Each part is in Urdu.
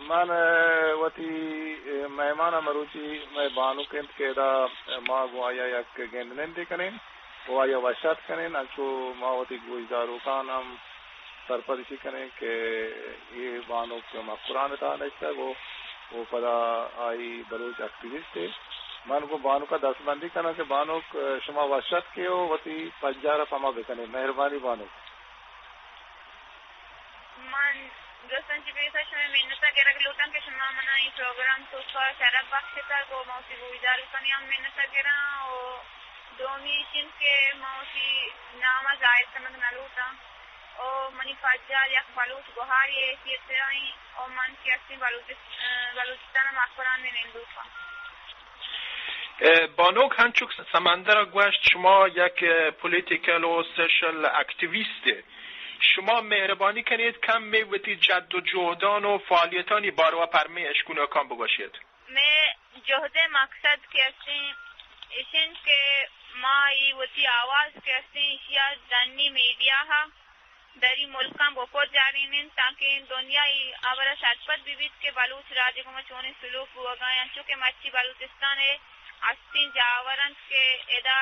من وتی مہمان مروچی میں بانو کنت کے دا ما گوایا یک گندنن دے کنین گوایا وشات کنین اچھو ما وتی گوشدارو کانم سرپرشی کریں کہ یہ بانو کے ما قرآن تعالی ہے وہ پدا آئی بلوچ ایکٹیوسٹ ہے من کو بانو کا دس بندی کرنا کہ بانو شما وشت کے ہو وتی پنجارہ پما بکنے مہربانی بانو من دوستان چی پیسا شما منتا گرگ لوٹن کہ شما منا این پروگرام تو کا شرف بخش تا کو موسی گویدار کنی ہم منتا گرا او دومی چن کے موسی نامہ ظاہر سمجھ نہ لوٹا او منی فجار یک بلوچ گوہار یہ حیثیت رہی او من کی اصلی بلوچستان مقران میں نندوفا بانوک هنچوک سمندر گوشت شما یک پولیتیکل و سوشل اکتیویسته شما مهربانی کنید کم میوتی جد و جهدان و فعالیتانی بارو پرمی اشکونه کام بباشید میں جہد مقصد کیسے اشن کے ما ای وتی آواز کیسے اشیا دنی میڈیا ہا دری ملکاں بپور جارینن تاکہ دنیا ای آورا سرپت بیبیت کے بلوچ راج کو چونے سلوک ہوا گئے چونکہ مچی بلوچستان ہے استین جاورن کے ادا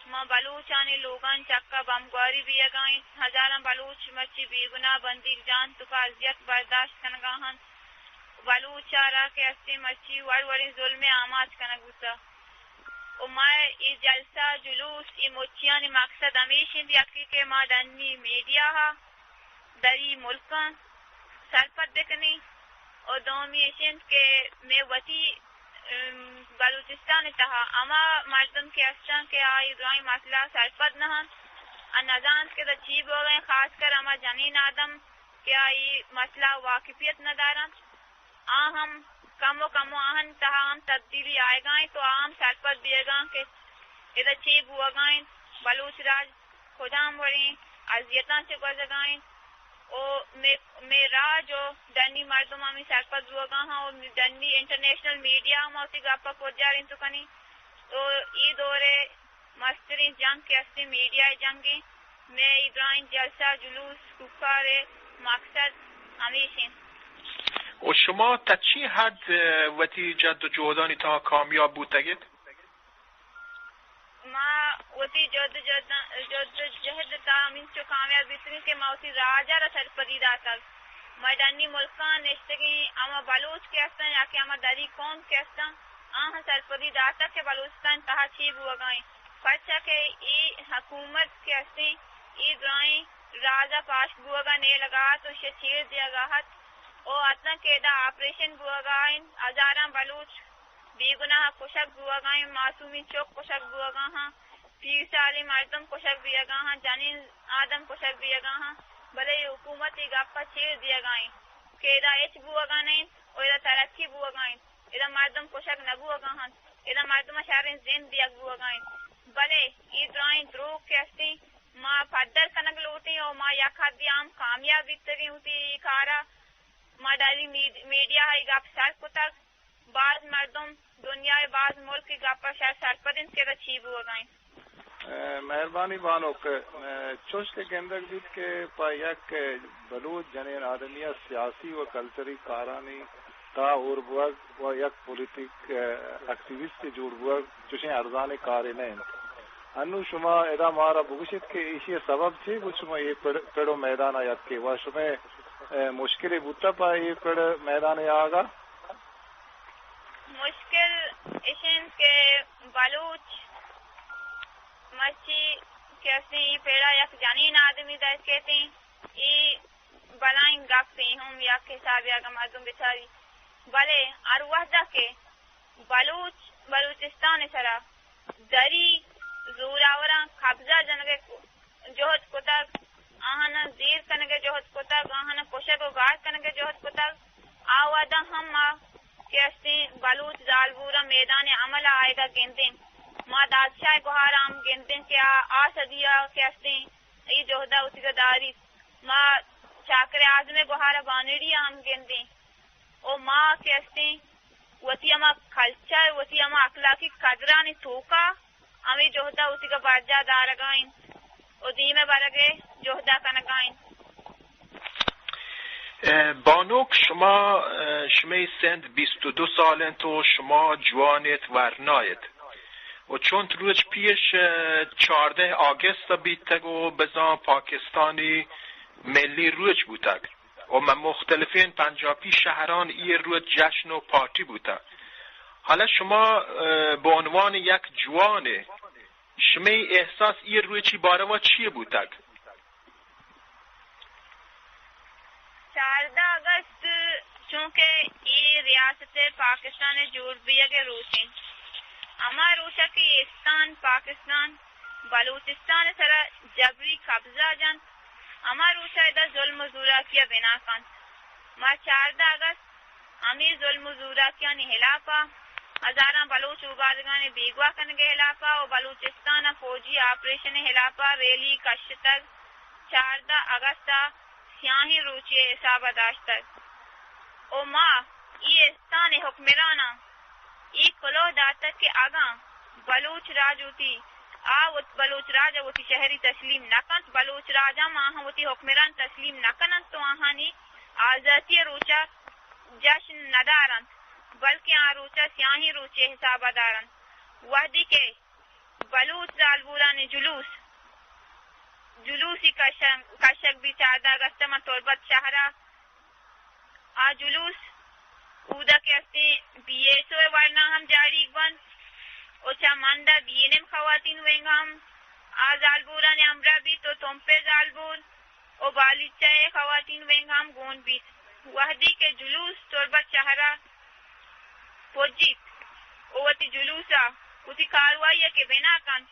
ما بلوچانی لوگان چکا بمگواری بھی گائیں ہزاراں بلوچ مچی بیگنا بندی جان تو کا اذیت برداشت کنگاہن بلوچارا کے استی مچی وڑی ظلم آماز کنگوتا و ما ای جلسہ جلوس ای مچیانی مقصد ہمیشہ دیکھی کہ ما دنی میڈیا ہا دری ملکان سرپت دکنی اور دومی اشن کے میں وتی بلوچستان تہا اما مردم کے استان کے آئی دعائیں مسئلہ سرپد نہن نظام کے دا چیب ہو گئے خاص کر اما جنین آدم کے آئی مسئلہ واقفیت نہ دارن آہم کم و آہن تہا ہم تبدیلی آئے گائیں تو آہم سرپد دیے گا کہ ادھا چیب ہوا گائیں بلوچ راج خدا ہم بڑھیں عذیتاں سے گزگائیں میں راج و دنی مردم ہمیں سرپد ہوا گا ہاں اور دنی انٹرنیشنل میڈیا ہم ہوتی گاپا کو جاریں تو کنی تو ای دورے مسترین جنگ کے استے میڈیا جنگیں میں ادرائیں جلسہ جلوس کفار مقصد ہمیشہ و شما تا چی حد وتی جد و جهدانی تا کامیاب بودتگید؟ ما وتی جد جہد تا امین چو کامیاب بیتنی کہ ما وتی راجہ را سرپدی داتا میدانی ملکان نشتگی اما بلوچ کے استن یا کہ اما دری قوم کے استن آہاں سرپدی داتا کہ بلوچستان تہا چیب ہوا گائیں پچھا کہ ای حکومت کے استن ای درائیں راجہ پاش بوا گا نے لگا تو اسے چیر دیا گاہت او اتنا کہ دا آپریشن بوا گائیں ہزاراں بلوچ بے گناہ کشک بوا گائیں معصومی چوک کشک بوا گا ہاں 30 سالی مردم کشک بیا گا ہاں جنین آدم کشک بیا گا ہاں بلے حکومتی گپا چیر دیا گائیں کہ ادا ایچ بوا گا نہیں اور ادا ترقی بوا گائیں ادا مردم کشک نہ بوا گا ہاں ادا مردم شہرین زین دیا بوا گائیں بلے ای درائیں دروگ کیستی ما پدر کنگ لوٹی اور ما یک حدی عام کامیابی تری ہوتی کارا ما ڈالی میڈیا ہے گپ سر کو تک بعض مردم دنیا بعض ملک کی گپا شاید سرپدن سے رچی بوا گائیں مہربانی بانوک چوش کے گندگ بیت کے پا یک بلوچ جنین آدمیہ سیاسی و کلچری کارانی تا اور بوگ و یک پولیٹک ایکٹیویسٹ جوڑ بوگ چوشیں ارزان کاری نہیں انو شما ادا مارا بگوشت کے اسی سبب تھی وہ شما یہ پیڑو میدان آیت کے وہ شما مشکل بوتا پا یہ پیڑ میدان آگا مشکل اشن کے بلوچ مچی کیسے پیڑا یک جنین آدمی دا کہتے ہیں ای بلائیں گپتے ہم یا حساب یا مردم بیچاری بلے اور وحدہ کے بلوچستان سرا دری زوراوراں قبضہ جنگے جوہد کتک آہانا زیر کنگے جوہد کتک آہانا کشک و گار کنگے جوہد کتک آوادہ ہم کیسے بلوچ زالبورا میدان عمل آئے گا گندیں ما دادشاہ گوہارام گندیں کیا آسدیا کیسے ای جوہدہ اسی کا داری ما شاکر اعظم گوہارا بانیڑی ہم گندیں او ما کیسے وتی اما کلچر وتی اما اخلاقی قدرانی توکا ہمیں جوہدہ اسی کا بارجہ دارگائیں او دیم برگے جوہدہ کنگائیں بانوک شما سند 22 سالن تو شما جوانت ورنایت و چون روز پیش 14 آگست بیتگ و بزا پاکستانی ملی روز بودتگ و من مختلفین پنجابی شهران ای روز جشن و پارتی بودتگ. حالا شما به عنوان یک جوانه شما احساس ای روز چی باره و چیه بودتگ؟ 14 اگست چونکہ یہ ریاست پاکستان جوربیہ کے روچیں اما روچہ کی استان پاکستان بلوچستان سرا جبری قبضہ جن اما روچہ ادھا ظلم و زورا کیا بنا کن ما 14 اگست ہمیں ظلم و زورا کیا نہلا پا ہزاراں بلوچ اگادگان بیگوا کنگے ہلا پا و بلوچستان فوجی آپریشن ہلا پا ریلی کشتگ 14 اگست سیاہی روچے حساب داشتگ او ماں یہ استان حکمرانا ای کلو داتک کے آگاں بلوچ راج ہوتی بلوچ راج ہوتی شہری تسلیم نکنت بلوچ راجا ماں ہوتی حکمران تسلیم نکنت تو آہانی آزادی روچا جشن ندارند بلکہ آن روچا سیاہی روچے حساب دارند وحدی کے بلوچ زالبوران جلوسی کشک بھی 14 اگست میں تربت شہرہ آ جلوس اودا کے استے بی ایس او ورنہ ہم جاری بن اوچا ماندہ دینم خواتین ہوئیں ہم آ زالبوران امرہ بھی تو تم پہ زالبور او بالیچہ خواتین ہوئیں ہم گون بھی وحدی کے جلوس تربت شہرہ پوجیت اوتی جلوسا اسی کاروائی کے بنا کن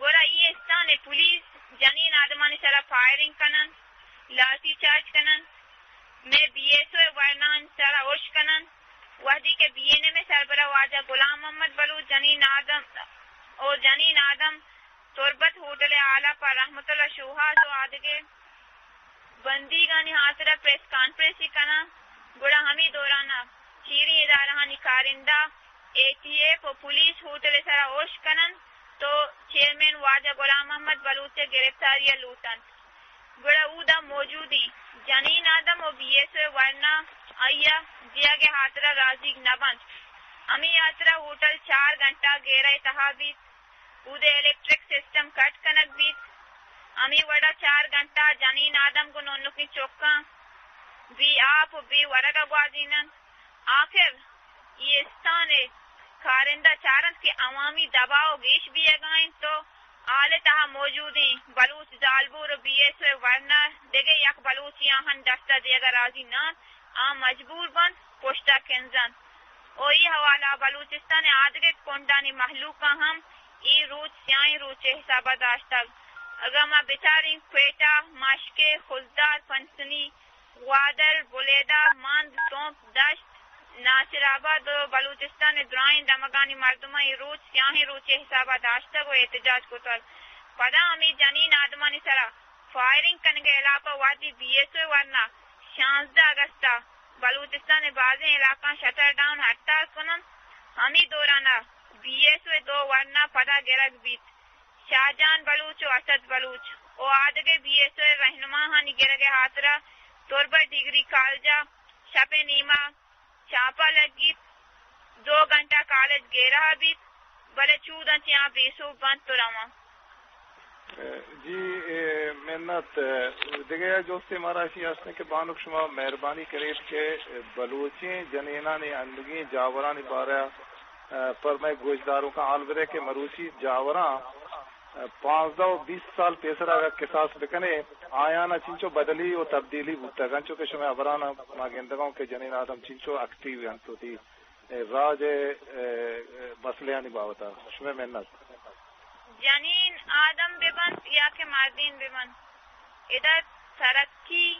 گورا یہ استان پولیس جنین آدمانی سرا فائرنگ کنن لاٹھی چارج کنن میں بی ایس او ورنان سرا اوش کنن وحدی کے بی این میں سربراہ واجہ غلام محمد بلوچ جنین آدم تربت ہوٹل اعلیٰ پر رحمت اللہ شوہاز و آدگے بندی گانی حاصرہ پریس کانفرنسی کنا گوڑا ہمیں دورانا چیری ادارہانی کارندہ اے ٹی ایف و پولیس ہوٹل سرا اوش کنن تو چیئرمین واجہ غلام محمد بلوچ سے گرفتاری لوٹن گڑا اودا موجودی جنین آدم و بی ایس او ورنہ آیا دیا گے ہاترہ راضی نبند ہمیں ہاترہ ہوٹل 4 گھنٹہ گیرہ اتحا بیت اودے الیکٹرک سسٹم کٹ کنک بیت ہمیں وڑا 4 گھنٹہ جنین آدم کو نونکی چوکاں بھی آپ بھی ورگا گوازینن آخر یہ استانے کارندہ چارند کے عوامی دباؤ گیش بھی اگائیں تو آلے تہا موجودیں بلوچ زالبور بی ایس او ورنہ دیگے یک بلوچی آہن دستہ دیگا راضی نان مجبور بند پوشتا کنزن اوہی حوالہ بلوچستان آدھگے کنڈانی محلوقہ ہم ای روچ سیائیں روچے حسابہ داشتگ اگر ما بیچاریں کوئٹہ ماشکے خزدار پنسنی غوادر بلیدہ ماند تومپ دشت ناصر آباد و بلوچستان درائیں دمگانی مردمہ روچ سیاہی روچے حسابہ داشتگ و احتجاج کو تر پدا ہمیں جنین آدمانی سرا فائرنگ کنگے علاقہ وادی بی ایس او ورنہ 16 اگستہ بلوچستان بازیں علاقہ شٹر ڈاؤن ہٹار کنن ہمیں دورانا بی ایس او 2 ورنہ پدا گرگ بیت شاہجان بلوچ و اسد بلوچ او آدگے بی ایس او رہنما ہانی گرگے ہاترہ تربہ ڈگری کالجہ شپ نیمہ چاپا لگی 2 گھنٹہ کالج گیرہ بیت بلے چودہ چیاں بیسو بند تو رواں جی محنت دیگه جوستی مراشی هستن که بانوک شما مهربانی کنید که بلوچی جنینانی اندگی جاورانی باره پر میں گوشداروں کا حال برے کہ مروسی جاوراں 15 و 20 سال پیسرا قصاص بکنے آیانا چنچو بدلی و تبدیلی بودتا گنچو کہ شما ابرانا ماگندگاں کے جنین آدم چنچو اکٹیو گنچو تھی راج مسئلے باوتا شما محنت جنین آدم ببند یا کہ مردین ببند ادھر ترقی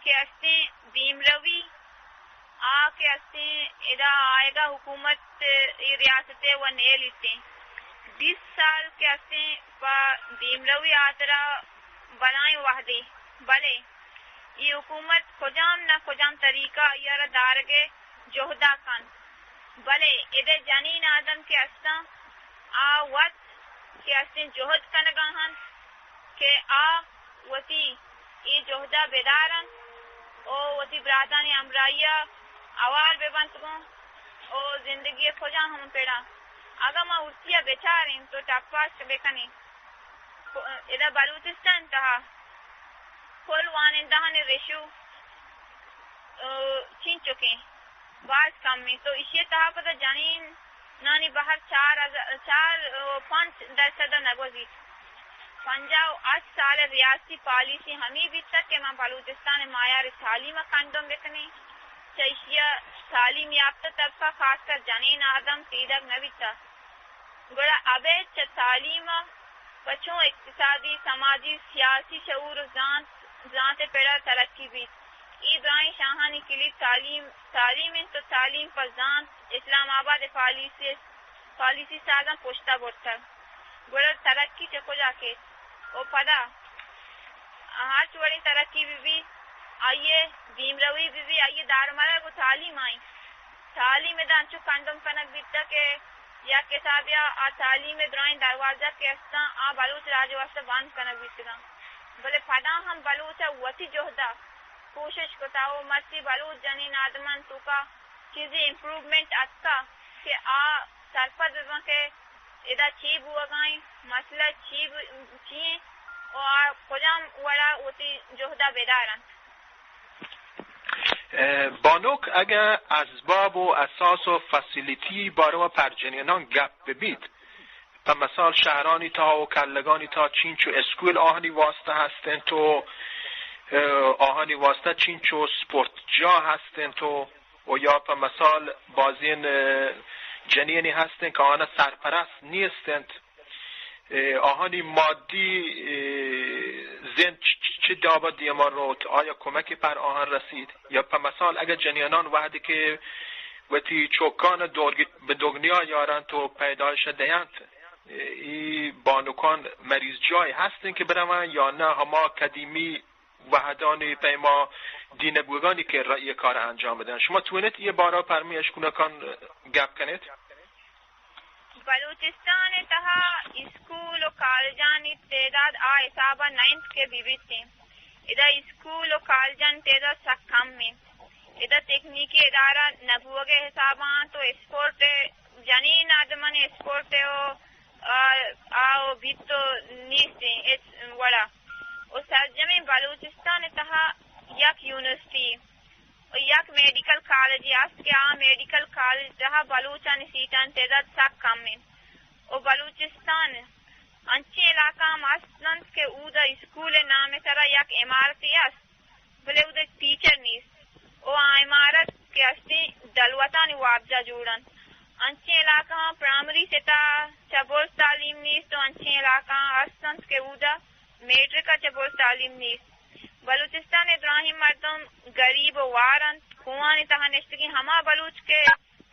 کے استے دیم روی کے استے ادھا آئے گا حکومت ریاستیں و نیل استے 20 سال کے استے پا دیم روی آترا بنائیں وحدی بلے یہ حکومت خجام نہ خجام طریقہ یا دارگے جہدہ کن بلے ادھر جنین آدم کے استا وقت کہ اسن جہد کنگاہن کہ وتی ای جہدہ بیدارن او وتی برادانی امرائیہ اوال بے بنت گوں او زندگی کھوجا ہم پیڑا اگر ما ارسیا بیچاریں تو ٹپاس بکنی ادھر بلوچستان تہا کل وانندہان ریشو چھین چکے بعض کم میں تو اسی تہا پتہ جانین نانی باہر 4.5% نگوزی 58 سال ریاستی پالیسی ہمیں بھی تک کہ ماں بلوچستان معیار تعلیم کندم بکنے چیشیا تعلیم یافتہ طبقہ خاص کر جنین آدم تیدک نویتا گوڑا ابے تعلیم بچوں اقتصادی سماجی سیاسی شعور ذات پیڑا ترقی بھی ایدرائیں شاہانی کلی تعلیم تو تعلیم پر ذات اسلام آباد پالیسی سازاں پوشتا بوٹتا گوڑا ترقی چکو جا کے او پدا ہر چوڑی ترقی بھی آئیے دیم روی بھی آئیے دارمارا کو تعلیم آئی تعلیم دان چو کندم کنک بیتا کہ یا کسابیا آ تعلیم درائیں دروازہ کے استان آ بلوچ راج واسطہ بند کنک بیتا بلے پدا ہم بلوچا وطی جوہدہ کوشش کتاو مرسی بلوچ جنین آدمان تو کا چیزیں امپروومنٹ اچھا کہ آ سرپد بزن کے ادا چی بوا گائیں مسئلہ چیئیں اور کجام وڑا وطی جوہدہ بیدارن بانوک اگر اسباب و اساس و فسیلیتی بارو پرجنینان گپ ببید و مثال شهرانی تا و کلگانی تا چینچو اسکول آهنی واسطه هستن تو آهنی واسطه چینچو سپورت جا هستن تو و یا په مثال بازین جنینی هستن که آنها سرپرست نیستند آهانی مادی زن چه دابا دیما رو آیا کمکی پر آهن رسید یا په مثال اگر جنینان وحدی که وتی چوکان به دنیا یارن تو پیدایش دیند ای بانوکان مریض جای هستن که برون یا نه هما قدیمی وحدانی پیما دینبوگانی که رأی کار انجام بدن شما توانید یه بارا پرمی اشکونکان گپ کنید؟ بلوچستان تہا اسکول و کالجانی تعداد حسابہ 9 کے بھی تھے ادھر اسکول و کالجان تعداد سخت کم میں ادھر تکنیکی ادارہ نبوہ کے حساباں تو اسپورٹ جنین آدمان اسپورٹ آو بھی تو نیستے وڑا اور سرجمی بلوچستان تہا یک یونیورسٹی اور یک میڈیکل کالج است کہ میڈیکل کالج تہا بلوچان سیٹان تعداد سخت کم ہے اور بلوچستان انچے علاقہ اصلاً کہ اودا اسکول نام سرا یک عمارتی است بلے اودا ٹیچر نیست او عمارت کے استی دلوتانی وابجہ جوڑن انچے علاقہ پرائمری سے تا چبوز تعلیم نیست تو انچے علاقہ اصلاً کہ اودا میٹرک کا چبوز تعلیم نیست بلوچستان ابراہیم مردم غریب و وارن کوانی تہا نشتگی ہما بلوچ کے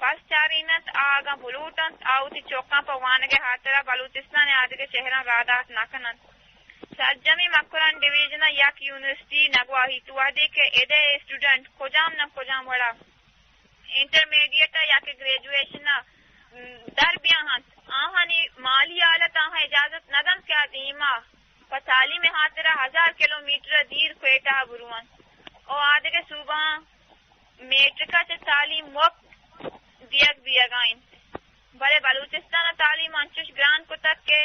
پس چارینت آگا بلوٹن آوتی چوکان پا وانگے ہاترہ بلوچستان آدھے شہران رادات نکنن سرجمی مکران ڈویژن یک یونیورسٹی نگواہی تو آدھے کہ ایدے اسٹوڈنٹ کجام نہ کجام وڑا انٹرمیڈیٹ یا کہ گریجویشن در بیاہن آہانی مالی آلت آہاں اجازت ندم کیا دیما پا تعلیم حاضرہ 1000 کلومیٹر دیر کوئٹا بروان اور آدھے کے صوبہ میٹرکا چا تعلیم وقت دیگ بیگائیں بلے بلوچستان تعلیم انچوش گران کو تک کے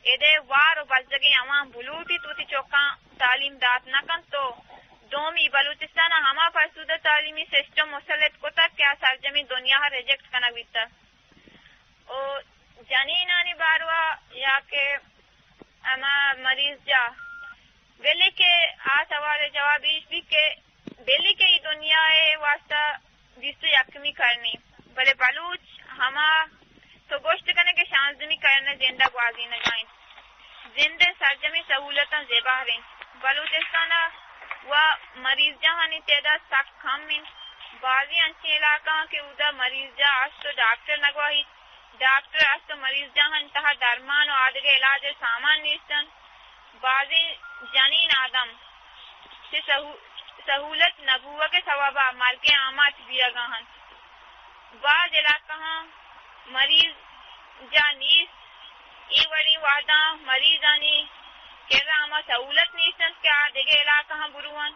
ایدے وار و بزدگی عوام بلوٹی توتی چوکاں تعلیم دات نکن تو دومی بلوچستان ہما فرسودہ تعلیمی سسٹم مسلط کو تک کیا سرجمی دنیا ریجیکٹ کنا بیتا اور جنینانی باروا یا کہ اما مریض جا ویلے کے سوال جوابیش بھی کہ ویلے کے ہی دنیا واسطہ بیست یکمی کرنی بلے بلوچ ہما تو گوشت کرنے کے شانزمی کرنے زندہ گوازی نہ جائیں زندہ سرجمی سہولتاں زیبا رہیں بلوچستان و مریض جہانی تعداد سخت کم ہیں بعضی انچے علاقہ کے اودا مریض جا آج تو ڈاکٹر نگواہی ڈاکٹر آج تو مریض جہاں تہا درمان و آدھگے علاج سامان نیستن بعضی جنین آدم سے سہولت نبوہ کے ثوابہ مالک آمات بیا گاہن بعض علاقہ مریض جا نیست ای وڑی وعدہ مریض آنی کہ راما سہولت نیستن کہ آدھگے علاقہ بروان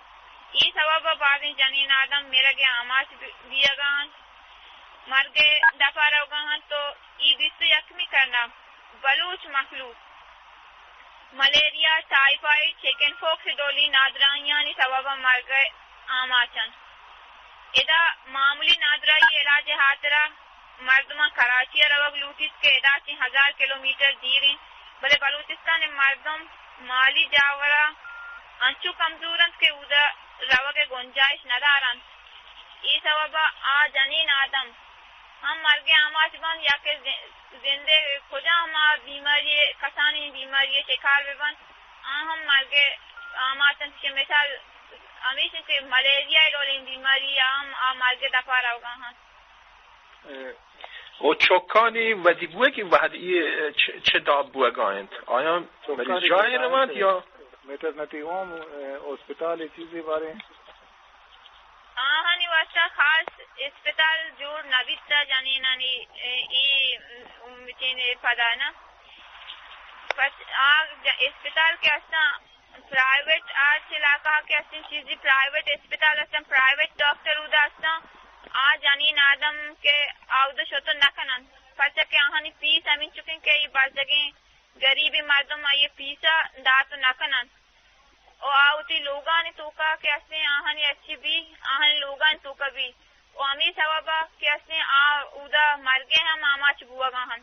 ای سبب بعض جنین آدم میرا گیا آماس دیا گان مرگ دفع رو گان تو ای 21 کرنا بلوچ مخلوق ملیریا ٹائیفائڈ چکن فوکس ڈولی نادرائیانی سبب مرگ آماچن ادا معمولی نادرائی علاج حاضرہ مردمان کراچی روگ لوٹیس کے ادا 1000 کلومیٹر دیریں بلے بلوچستان مردم مالی جاورا انچو کمزورند کے اودا روگ گنجائش ندارند ای سبب آ جنین آدم ہم مرگ آماچ بند یا کہ زندے کجا ہم بیماری کسانی بیماری شکار بند ہم مرگ آماچن کے مثال ہمیشہ کہ ملیریا رولین بیماری ہم مرگ دفع روگا ہاں و چوکانی ودیبوه که وحدی چه داب بوگایند آیا مریض جای روند یا میٹرنٹی ہوم ہسپتال چیزی بارے آہانی واسطہ خاص اسپتال جوڑ نبیتا جانینانی ای مچین پدانا پس اسپتال کے اسنا پرائیویٹ آج علاقہ کے اسن چیزی پرائیویٹ اسپتال اسن پرائیویٹ ڈاکٹر اودا اسنا آ جانین آدم کے آودہ شوتو نکنن پرچہ کہ آہانی پیس امین چکیں کہ یہ بعض جگہیں غریبی مردم آئیے پیسا داتو نکنن او آوتی لوگانی توکا کہ اسنے آہانی اچھی بھی آہانی لوگانی توکا بھی او امی سببا کہ اسنے اودا مرگے ہم آماچ بوا گاہن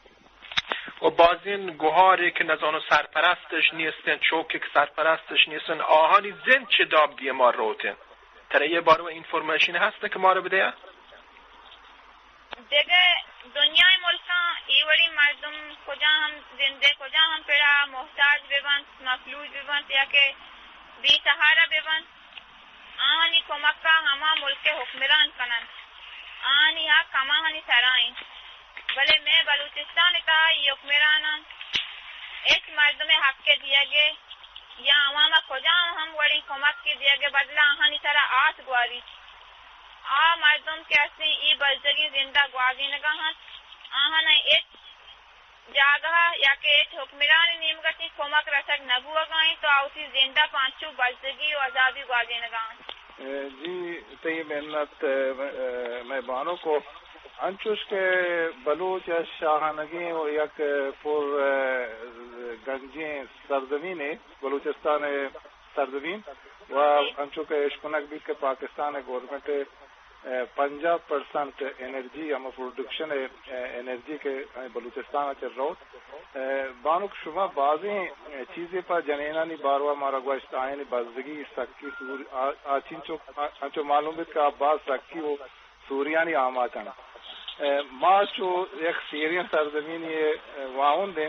و بازین گوهاری که نزانو سرپرستش نیستن چوکی که سرپرستش نیستن آهانی زن چه داب بیمار روتن تره یه بارو انفورمیشن هسته که ما رو بده دیگه دنیای ملکان ایوری مردم کجا ہم زندے کجا ہم پیڑا محتاج بیبند مفلوج بیبند یا کہ بی سہارا بیبند آہنی کمکا ہما ملک حکمران کنن آہنی حق ہما ہنی سرائیں بلے میں بلوچستان کا یہ حکمرانان ایک مردم حق کے دیا گے یا عواما کجا ہم وڑی کمک کے دیا گے بدلا آہنی سرا آس گواری آ مردم کے اسنے ای بلزگی زندہ گوازی نگا ہن آہنا ایک جاگہ یا کہ ایک حکمرانی نیمگتی کمک رسک نبو گائیں تو آوتی زندہ پانچو بلزگی و عذابی گوازی نگا ہن جی تی محنت میں بانوں کو انچوش کے بلوچ شاہانگی و یک پر گنجیں سرزمین بلوچستان سرزمین و انچو کے اشکنک بھی کہ پاکستان گورنمنٹ 50% انرجی ہم پروڈکشن انرجی کے بلوچستان چل رہا بانک شما بعضیں چیزیں پر جنینانی باروا مارا گوشت آئین بزدگی سکی انچو معلوم ہے کہ بعض سکی وہ سوریانی آماتن ما چو یک سیرین سرزمینی واؤن دیں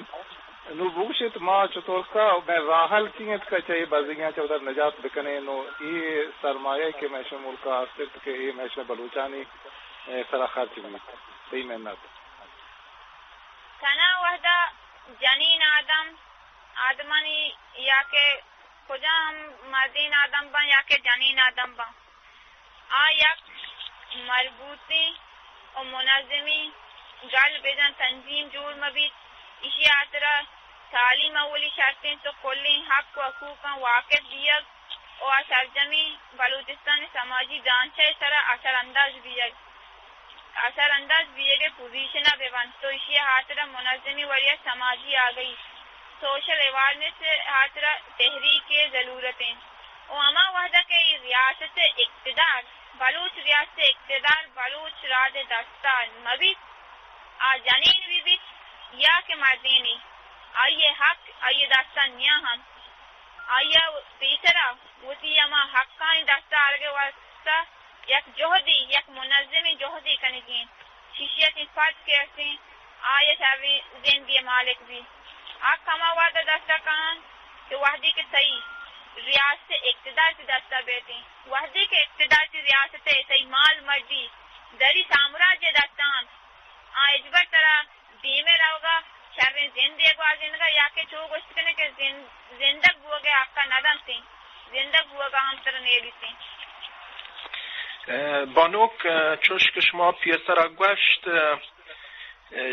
نو بوشت ما چطور کا میں راحل کیت کا چاہیے بازیاں چودہ نجات بکنے نو یہ سرمایہ کے میشہ ملکہ صرف کہ یہ میشہ بلوچانی سرا خرچ بھی صحیح محنت تنا وحدہ جنین آدم آدمانی یا کہ کجا ہم مردین آدم با یا کہ جنین آدم با یک مربوطی و منظمی گل بیدن تنظیم جوڑ مبید اسی آترہ تعلیم اولی شرطیں تو کلی حق و حقوقاں واقف دیگ اور سرجمی بلوچستان سماجی ڈانچہ سرا اثر انداز بیگے پوزیشنہ بیوان تو اسی حاضرہ منظمی وریہ سماجی آگئی سوشل اویرنس حاضرہ تحریک کے ضرورتیں اور اما وحدہ کے ریاست اقتدار بلوچ ریاست اقتدار بلوچ راج دستان مبید جنین بھی بیت یا کہ مردینی آئیے حق آئیے داستان نیا ہم آئیے تیسرا وسی اما حقانی دستار کے واسطہ یک جہدی یک منظمی جہدی کنگین شیشیت فرد کے اسیں آئیے شاوی دین بھی مالک بھی آگ کما وعدہ دستہ کہاں کہ وحدی کے صحیح ریاست اقتدار کی دستہ بیٹیں وحدی کے اقتدار کی ریاست صحیح مال مردی دری سامراج دستان اجبر طرح دیمے رہوگا شاوی زندے کو آزندگا یا کہ چو گوشت کنے کہ زندگ بوگے آقا ندن سیں زندگ بوگا ہم تر نیلی سیں بانوک چوش که شما پیسر گوشت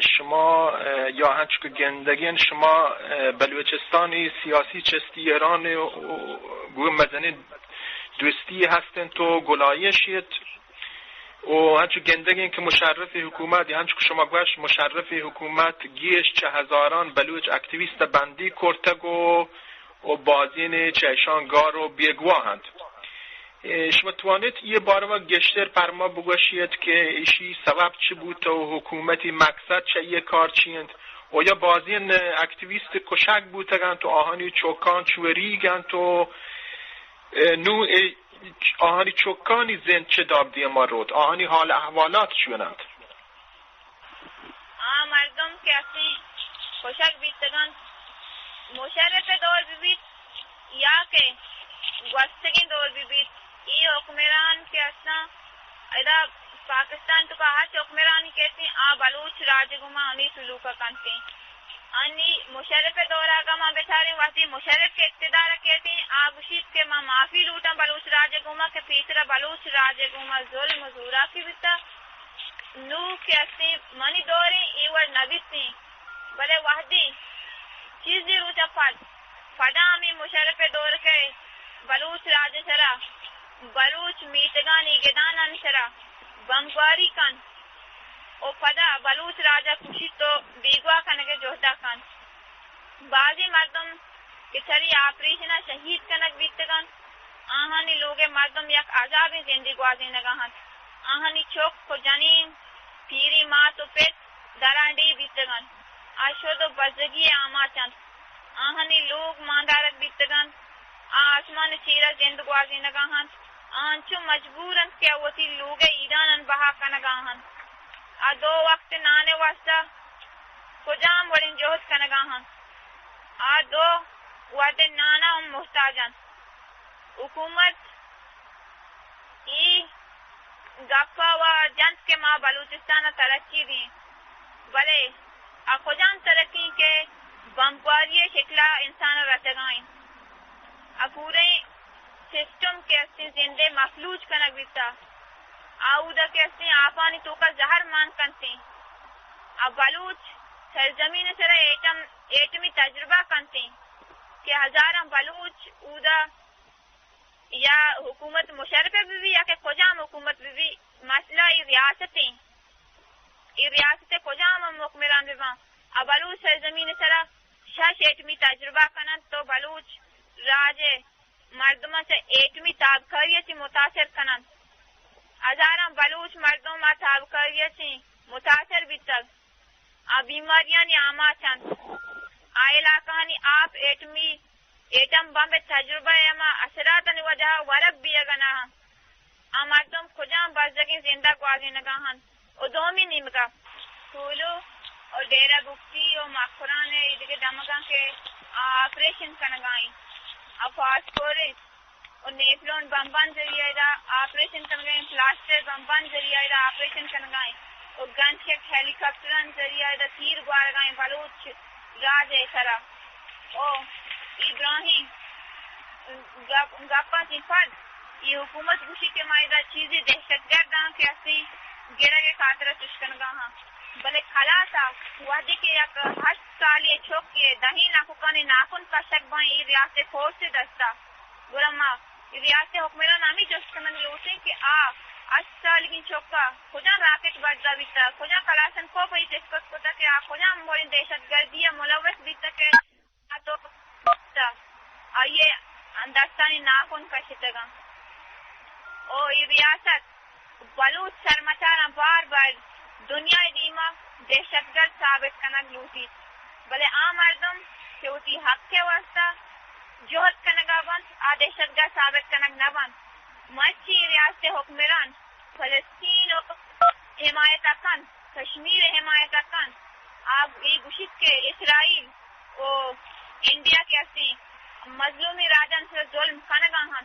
شما یا هنچ که گندگین شما بلوچستانی سیاسی چستی ایران گوه مزنی دوستی هستن تو گلایشیت و هنچو گندگین که مشرف حکومت یا هنچو که شما گوش مشرف حکومت گیش 4000 بلوچ اکتیویست بندی کرتگ و بازین چهشان گار و بیگواهند. شما توانید یه بار ما گشتر پر ما بگوشید که ایشی سبب چی بود و حکومتی مقصد چه یه کار چیند و یا بازین اکتیویست کشک بودگند و آهانی چوکان چوریگند و نوع آهانی چوکانی زند چه دابدی ما رود آهانی حال احوالات چونند مردم که اصلی کشک بیتگند مشرف دور ببید یا که وستگین دور ببید ای حکمران که اصلا ایدا پاکستان تو کا ہر حکمرانی کہتے ہیں بلوچ راجگما انی سلوکا کنتے ہیں انی مشرف دورہ کا ماں بیچارے وقتی مشرف کے اقتدار کہتے ہیں آگوشید کے ماں معافی لوٹا بلوچ راجگما کے پیسرا بلوچ راجگما ظلم زورا کی بیتا نو کہتے ہیں منی دوریں ایور نبیتے ہیں بلے وحدی چیزی روچا پڑا ہمیں مشرف دور کے بلوچ راج سرا بلوچ میتگانی گدانان سرا بمباری کن او پدا بلوچ راجہ خوشی تو بیگوا کنگے جوہتا کن بعضی مردم کچھری آپریشن شہید کنگ بیتگن آہانی لوگے مردم یک عذاب زندگی گوازی نگاہن آہانی چوک کو جنین پیری ماں تو پیٹ درانڈی بیتگن آشود و بزدگی آما چند آہانی لوگ ماندارک بیتگن آسمان چیرہ زندگی گوازی نگاہن آنچو مجبورن کیا وطی لوگ ایدانن بہا کنگاہن دو وقت نانے واسطہ کجام بڑن جوہد کنگاہن دو وقت نانا ہم محتاجن حکومت ای گپا و جنس کے ماں بلوچستان ترقی دی بلے کجام ترقی کے بمباری شکلہ انسان رتگائیں پورے سسٹم کے استے زندے مفلوج کنک بیتا آؤدہ کے استے آفانی تو کا زہر مان کنتے بلوچ سرزمین سر ایٹمی تجربہ کنتے کہ ہزاراں بلوچ اودا یا حکومت مشرف بھی یا کہ کجام حکومت بھی مسئلہ ای ریاست کجام حکمران بھی بلوچ سرزمین سر شش ایٹمی تجربہ کنن تو بلوچ راج مردمہ سے ایٹمی تابکاریت متاثر کنن ہزاراں بلوچ مردمہ تابکاریت متاثر بھی تک بیماریاں آما چند علاقہ آپ ایٹم بم تجربہ اما اثرات وجہ ورب بھی اگنا مردم کجام بزدگی زندہ گوازی نگاہن دومی نیمگا پھولو اور ڈیرہ بکتی اور مخوران ادھر دمگاں کے آپریشن کنگائیں فاسفورس اور نیفلون بمبان ذریعہ دا آپریشن کنگائیں پلاسٹر بمبان ذریعہ دا آپریشن کنگائیں اور گن کے ہیلی کاپٹران ذریعہ دا تیر گوارگائیں بلوچ راج سرا او ابراہیم گپا کی فرد یہ حکومت گوشی کے مائدہ چیزیں دہشت گرداں کے اسی گرہ کے خاطرہ چشکنگاہاں بلے خلاصا وحدی کے یک 8 سالی چھوک کے دہی ناکوکانی ناکن کا شک بائیں ای ریاست فوج سے دستا گرما ریاست حکمران نامی جسکنن لوٹے کہ 8 سال کی چھوکا کجا راکٹ بڑھتا بیتا کجا کلاسن کو پہی تسکت کتا کہ کجا موری دہشت گردی ملوث بیتا کہ تو آئیے دستانی ناکن کا شتگا او ای ریاست بلوچ سرمچارا بار بار دنیا دیما دہشت گرد ثابت کنگ لوٹی بلے عام مردم کہ اسی حق کے واسطہ جوہد کنگا بند دہشت گرد ثابت کنگ نہ بند مچی ریاست حکمران فلسطین و حمایت کن کشمیر حمایت کن آپ یہ گوشت کے اسرائیل و انڈیا کے اسی مظلومی راجن سے ظلم کنگا ہن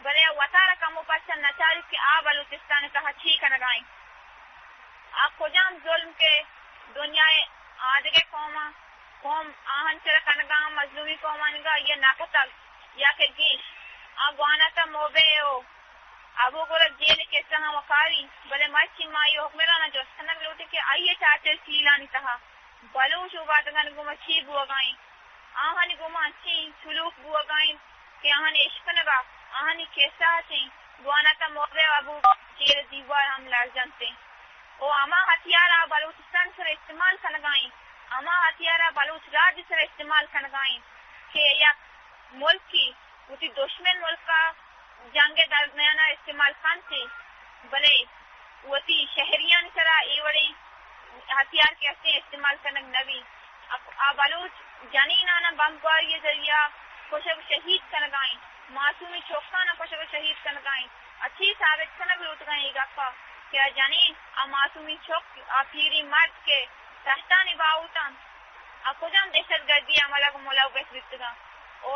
بلے وطارہ کمو پسند نچاری کہ بلوچستان کہا چھی کنگائیں آپ کجام ظلم کے دنیا آدھگے قوم آہن چرا کنگاں مظلومی قومانگا یہ ناکتل یا کہ گیش گوانا تا موبے ہو ابو گرد جیل کے سہاں وقاری بلے مچی مائی حکمرانا جو سنگ لوٹے کہ آئیے چاچر سیلانی تہا بلوش باتگان گوما چی بوگائیں آہن گوما چی سلوک بوگائیں کہ آہن عشق نگا آہنی کیسا تھیں گوانا تا موقع ابو چیر دیوار ہم لرزنتے او اما ہتھیارا بلوچستان سر استعمال کنگائیں اما ہتھیارا بلوچ راج سر استعمال کنگائیں کہ یک ملک کی اسی دشمن ملک کا جنگ درمیانہ استعمال کھانتے بلے وتی شہریان سرا ایوڑی ہتھیار کیسے استعمال کنگ نبی بلوچ جنینانا بمباری ذریعہ خوشب شہید کنگائیں معصومی چوکانا خوشب شہید کنگائیں اچھی ثابت کنگ لوٹ گئیں گفا کیا جنین معصومی چوک پیری مرد کے تحتانی باؤتاں کجام دہشت گردی عملہ کو ملوث بیتگا او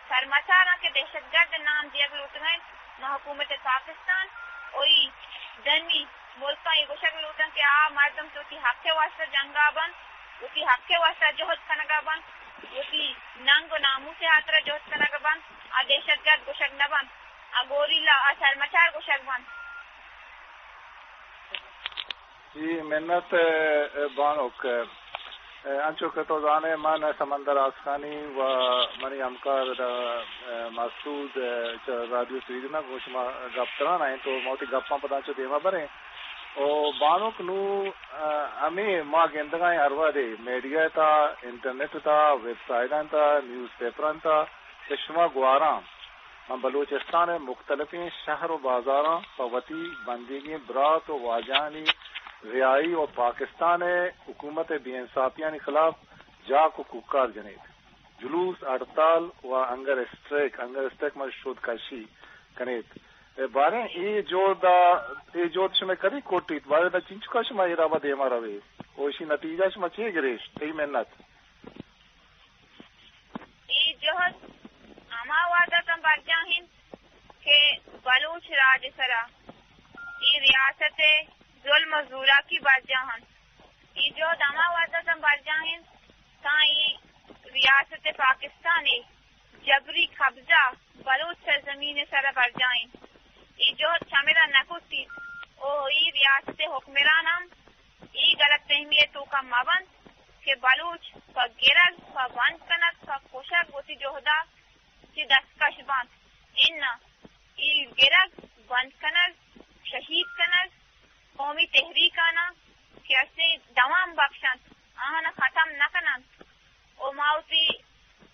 سرمسارا کے دہشت گرد نام دیا لوٹ گئے حکومت پاکستان اوئی دنی ملکہ یہ گوشک لوٹن کہ مردم تو تی حق کے واسطہ جنگا بن اسی حق کے واسطہ جہد کنگا بن اسی ننگ و نامو سے حاطرہ جہد کنگا بن دہشت گرد گوشک نہ بن گوریلا سرمچار گوشک بن. جی منت بانوک انچو که تو زانه من سمندر آسخانی و منی همکار مسعود رادیو سویدنا گوش ما گپ تران آئیں تو موتی گپاں پتا چو دیما بریں او بانوک نو ہمیں ما گندگائیں اروا دے میڈیا تا انٹرنیٹ تا ویب سائٹان تا نیوز پیپران تا شما گواران من بلوچستان مختلفیں شہر و بازاراں پوتی بندگی برات و واجانی ریائی اور پاکستان حکومت بے انصافیانی خلاف جاک و کوکار جنید جلوس ہڑتال و انگر اسٹریک میں شود کشی کنید بارے ای جود شما کدی کوٹیت بارے دا چنچکا شما ایرابا دیما روے اوشی نتیجہ شما چیئے گریش تی محنت ای جہد اما وعدہ تم برجاہن کہ بلوچ راج سرا ای ریاست ظلم و زورا کی برجاہن ای جو دما وعدہ تم برجاہن تائی ریاست پاکستان جبری قبضہ بلوچ سرزمین سر برجاہن ای جو چمیرا نکوتی او ای ریاست حکمرانم ای غلط فہمی تو کا مبند کہ بلوچ پا گرل پا بند کنک پا کوشک گوتی جوہدا چی دستکش بند اننا ای گرل بند کنک شہید کنک قومی تحریک آنا کہ اسے دوام بخشن آہانا ختم نکنن او ماوتی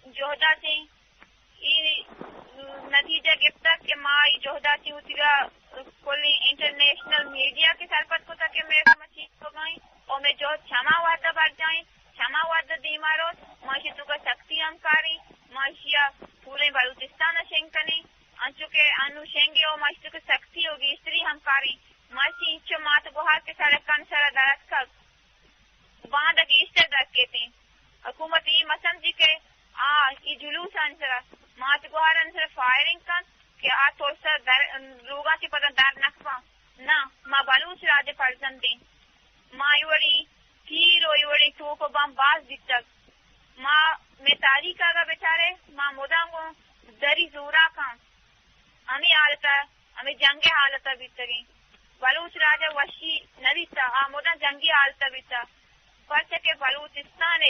جوہدا سے ای نتیجہ گفتا کہ ماں جوہدا سے اتگا کلی انٹرنیشنل میڈیا کے سرپت کو تک میرے مسیح کو گئیں اور میں جو چھما وعدہ بڑھ جائیں چھما وعدہ دیمارو معاشی تو کا سختی ہم کاری معاشیہ پورے بلوچستان شنکنی انچو کے انو شنگے اور معاشی تو کا سختی ہوگی استری ہم کاری معاشی انچو مات گوہار کے سارکان سارا درد کر باندھ کی اسٹر درد کہتے ہیں حکومت یہ مسند جی کے یہ جلوس انسرا مات گوہار انسر فائرنگ کن کہ تھوڑ سا لوگا کی پتہ در نکپا نہ ماں بلوچ راج فرزند دیں ماں ایوڑی تیر و ایوڑی توپ بم باز دیتک ماں میں تاریخ آگا بیچارے ماں مدام کو دری زورا کن ہمیں حالتا ہمیں جنگ حالتا بیتگیں بلوچ راجہ وشی ندیتا مدام جنگی حالتا بیتا پرچہ کہ بلوچستان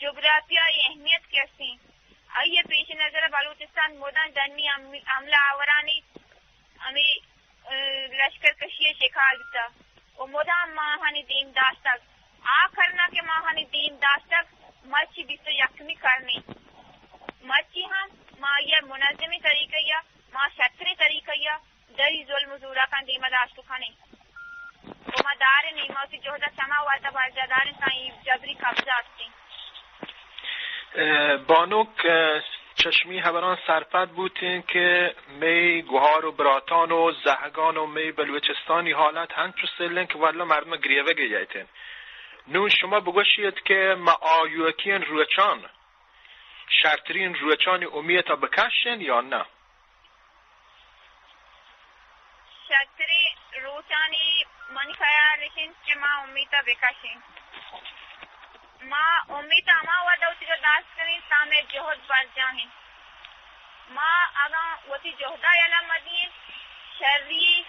جغرافیائی اہمیت کیسی آئیے پیش نظر بلوچستان مدن دنی عملہ آورانی ہمیں لشکر کشی شکار دیتا وہ مدام ماہانی دین داشتک کرنا کہ ماہانی دین داشتک مرچی بیسو یکمی کرنی مرچی ہم ماں یہ منظمی طریقہ یا ماں شتری طریقہ یا دری ظلم زورا کن دیمہ داشتو کھنے وہ مدار نیموتی جوہدہ سما واتا برجادار سائیں جبری قبضہ آستی بانوک چشمی خبران سرپد بودین که می گوهار و براتان و زهگان و می بلوچستانی حالت هنگ چو سلن که والا مردم گریوه گیجایتین نون شما بگوشید که ما آیوکین روچان شرطرین روچانی امیتا بکشن یا نه شرطری روچانی منی خیالشین که ما امیتا بکشن ما امیتا ما ودا اسی جو داست کریں سامنے جہد بر جاہیں ما اگا وسی جہدہ علم مدین شرری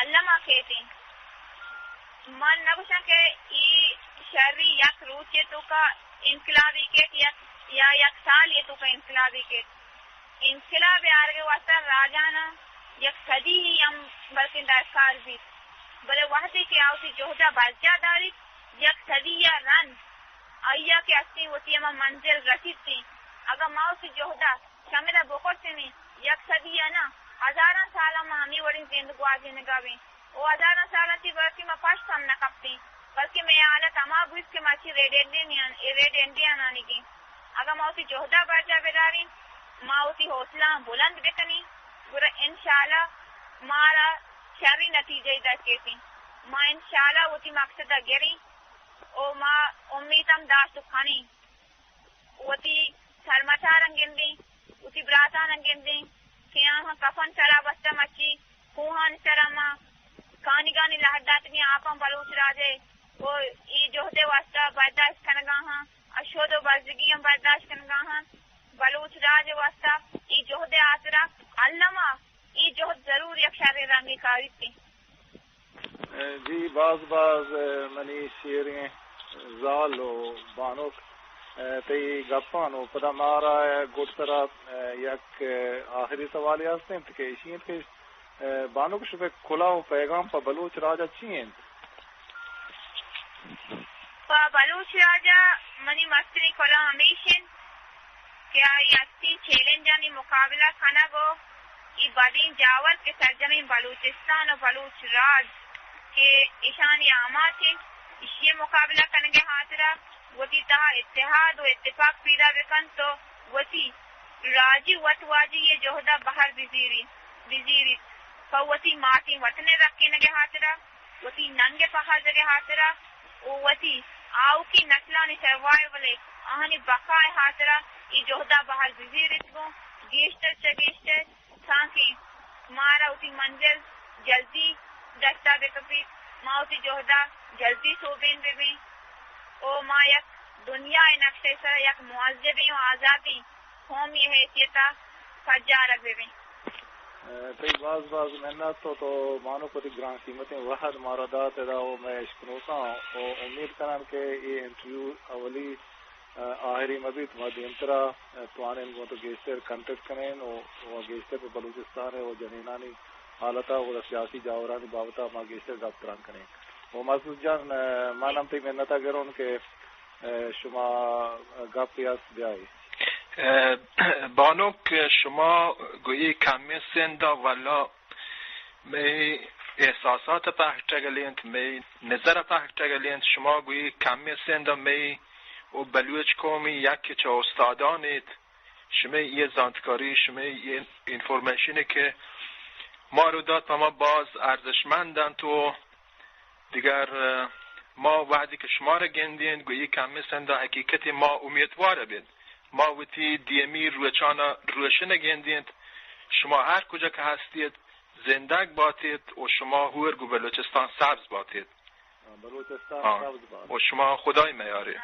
علمہ کہتے ہیں من نگوشن کہ ای شرری یک روچے تو کا انقلابی کہت یا یک سال یہ تو کا انقلابی کہت انقلاب آرگے واسطہ راجانا یک صدی ہی ہم بلکہ درکار بھی بلے وحدی کے آوتی جہدہ بازجا داری یک صدی یا رن آئیا کے اسی ہوتی ہم منزل رسید تھی اگر ماوتی جہدہ شاملہ بکرتے نہیں یک صدی یا نا ہزاراں سالہ میں ہمیں وڑی زندگوازی نگاویں وہ ہزاراں سالہ تھی بلکہ میں پشت ہم نکپتی بلکہ میں حالت اما بویس کے ماچی ریڈ انڈین آنی کی اگر ماوتی جہدہ بازجا بداری ماوتی حوصلہ بلند بکنی گرا انشاءاللہ مارا شری نتیجے دکیتی ما انشاءاللہ وتی مقصد گری او ما امیدم داشت کھانی وتی سرمچار انگندی وتی براتان انگندی کیا کفن سرا بستا مچی کوہان سرا ما کانی گانی لہدات میں آپاں بلوچ راجے وہ ای جوہدے واسطہ برداشت کنگا ہاں اشود و بزدگی ہم برداشت کنگا ہاں بلوچ راج واسطہ ای جوہدے آسرا علامہ ای جوہد ضرور یک شر رنگی کاری تھی. جی بعض منی شیریں زال و بانوک تی گپانو پدا مارا گوٹ سرا یک آخری سوالی ہستیں کہ اشین کے بانوک شبہ کھلاو پیغام پا بلوچ راجہ چین پا بلوچ راجہ منی مستری کھلا ہمیشن کیا یہ چیلنجانی مقابلہ کھانا گو یہ بدین جاور کے سرزمین بلوچستان و بلوچ راج کے اشانی آمات ہیں یہ مقابلہ کرنے کے حاضرہ وتی تہا اتحاد و اتفاق پیدا بکن تو وتی راجی وطواجی یہ جوہدہ بہر وزیری فوتی ماتی وطنے رکھنے کے حاضرہ وتی ننگے پہاڑ کے حاضرہ وتی آو کی نسلانی سروائیولے آہنی بقائے حاضرہ یہ جوہدہ بہر وزیری کو گیشتر چگیشتر تاکہ مارا اسی منزل جلدی دستا بکپی ما اسی جوہدہ جلدی صوبین ببین او ما یک دنیا نقشے سر یک معذبی و آزادی قومی حیثیتا فجارک ببین تی بعض محنت تو مانو پتی گران قیمتیں وحد مارادات ادا ہو میں اشکنوتا ہوں امید کرم کہ یہ انٹرویو اولی آخری مزید مدی انترا توانے ان کو تو گیشتر کنٹیکٹ کریں اور گیشتر پہ بلوچستان ہے وہ جنینانی حالتا وہ سیاسی جاورانی بابتا ما گیشتر گفتران کریں وہ محسوس جان مانم تی محنتا گروں کہ شما گپ پیاس بیائی بانوک شما گویی کمی سندا والا می احساسات پهتگلینت می نظر پهتگلینت شما گویی کمی سندا می و بلوچ کومی یکی چه استادانید شما یه زانتکاری شما یه انفورمیشنی که ما رو داد ما باز ارزشمندن تو دیگر ما وعدی که شما رو گندین گویی کمی سندا حقیقت ما امیدواره بید ما وتی دیمی روچانا روشن گندین شما هر کجا که هستید زندگ باتید و شما هورگو بلوچستان سبز باتید بلوچستان سبز باتید و شما خدای میاره